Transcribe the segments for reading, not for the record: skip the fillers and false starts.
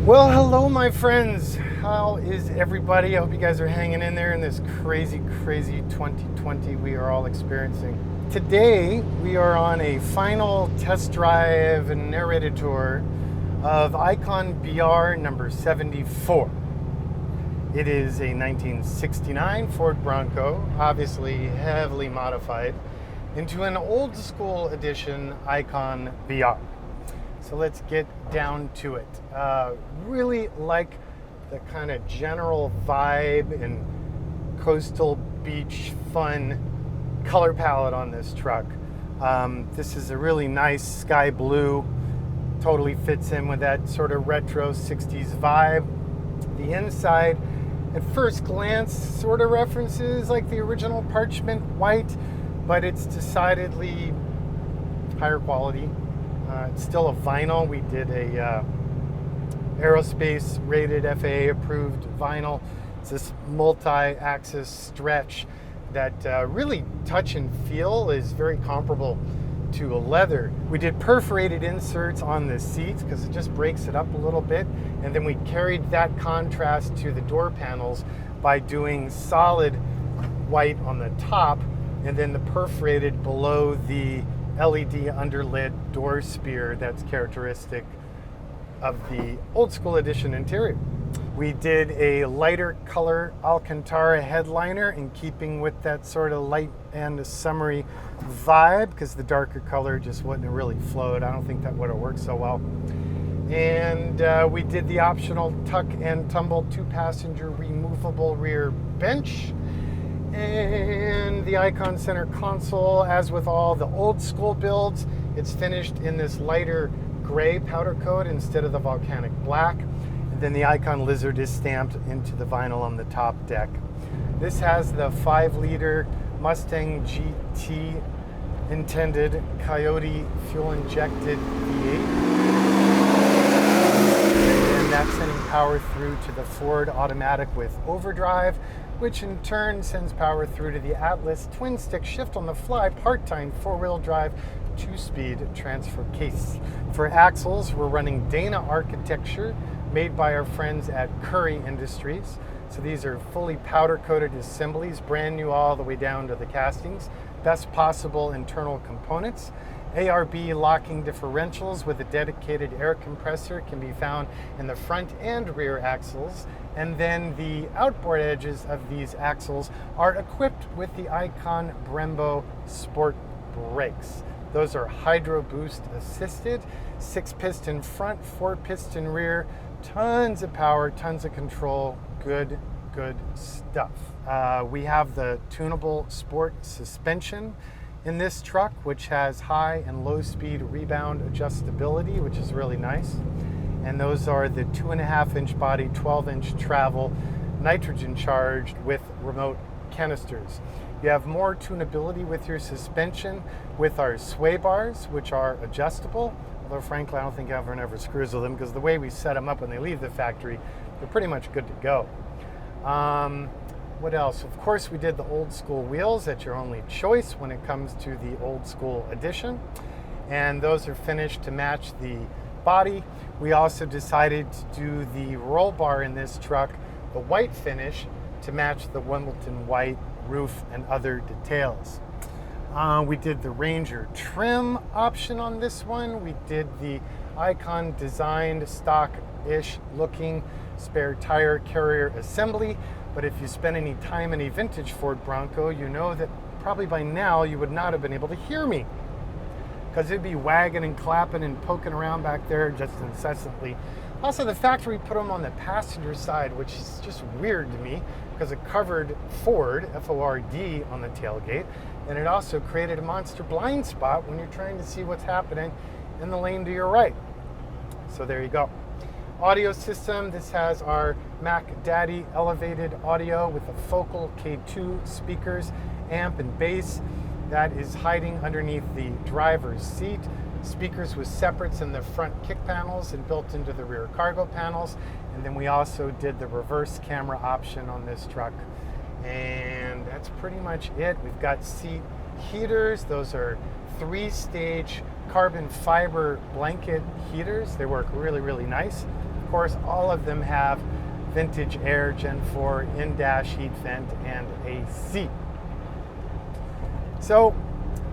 Well, hello, my friends. How is everybody? I hope you guys are hanging in there in this crazy 2020 we are all experiencing. Today, we are on a final test drive and narrated tour of ICON BR number 74. It is a 1969 Ford Bronco, obviously heavily modified, into an old school edition ICON BR. So let's get down to it. Really like the kind of general vibe and coastal beach fun color palette on this truck. This is a really nice sky blue, totally fits in with that sort of retro 60s vibe. The inside, at first glance, sort of references like the original parchment white, but it's decidedly higher quality. It's still a vinyl. We did a aerospace rated FAA approved vinyl. It's this multi-axis stretch that really touch and feel is very comparable to a leather. We did perforated inserts on the seats because it just breaks it up a little bit, and then we carried that contrast to the door panels by doing solid white on the top and then the perforated below the LED underlit door spear that's characteristic of the old school edition interior. We did a lighter color Alcantara headliner in keeping with that sort of light and summery vibe because the darker color just wouldn't have really flowed. I don't think that would have worked so well. And we did the optional tuck and tumble 2-passenger removable rear bench. And the ICON center console, as with all the old school builds, it's finished in this lighter gray powder coat instead of the volcanic black. And then the ICON lizard is stamped into the vinyl on the top deck. This has the 5-liter Mustang GT intended Coyote fuel-injected V8. And that's sending power through to the Ford automatic with overdrive, which in turn sends power through to the Atlas twin-stick shift-on-the-fly part-time 4-wheel drive 2-speed transfer case. For axles, we're running Dana architecture made by our friends at Curry Industries. So these are fully powder-coated assemblies, brand new all the way down to the castings. Best possible internal components. ARB locking differentials with a dedicated air compressor can be found in the front and rear axles. And then the outboard edges of these axles are equipped with the ICON Brembo Sport Brakes. Those are Hydro Boost assisted, 6-piston front, 4-piston rear, tons of power, tons of control, good stuff. We have the tunable sport suspension in this truck, which has high and low speed rebound adjustability, which is really nice. And those are the 2.5-inch body, 12-inch travel, nitrogen charged with remote canisters. You have more tunability with your suspension with our sway bars, which are adjustable. Although frankly, I don't think everyone ever screws with them because the way we set them up when they leave the factory, they're pretty much good to go. What else? Of course, we did the old school wheels. That's your only choice when it comes to the old school edition. And those are finished to match the body. We also decided to do the roll bar in this truck, the white finish, to match the Wimbledon white roof and other details. We did the Ranger trim option on this one. We did the ICON designed stock-ish looking spare tire carrier assembly. But if you spend any time in a vintage Ford Bronco, you know that probably by now you would not have been able to hear me because it'd be wagging and clapping and poking around back there just incessantly. Also, the factory put them on the passenger side, which is just weird to me because it covered Ford, F-O-R-D, on the tailgate, and it also created a monster blind spot when you're trying to see what's happening in the lane to your right. So there you go. Audio system, this has our Mac Daddy elevated audio with the Focal K2 speakers, amp and bass. That is hiding underneath the driver's seat. Speakers with separates in the front kick panels and built into the rear cargo panels. And then we also did the reverse camera option on this truck. And that's pretty much it. We've got seat heaters. Those are 3-stage carbon fiber blanket heaters. They work really, really nice. Of course, all of them have vintage air Gen 4 in-dash heat vent and AC. So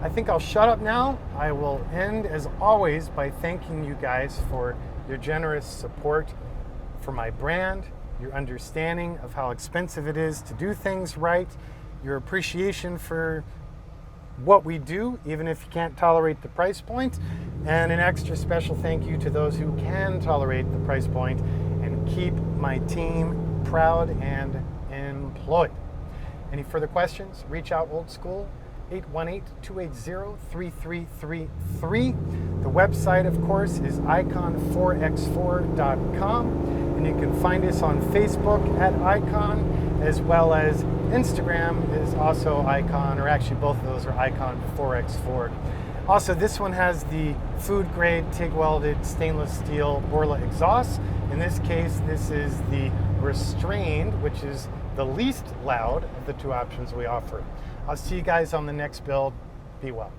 I think I'll shut up now. I will end, as always, by thanking you guys for your generous support for my brand, your understanding of how expensive it is to do things right, your appreciation for what we do, even if you can't tolerate the price point, and an extra special thank you to those who can tolerate the price point and keep my team proud and employed. Any further questions? Reach out old school, 818-280-3333. The website, of course, is icon4x4.com, and you can find us on Facebook at Icon, as well as Instagram is also Icon, or actually both of those are Icon4x4. Also, this one has the food grade TIG welded stainless steel Borla exhaust. In this case, this is the restrained, which is the least loud of the two options we offer. I'll see you guys on the next build. Be well.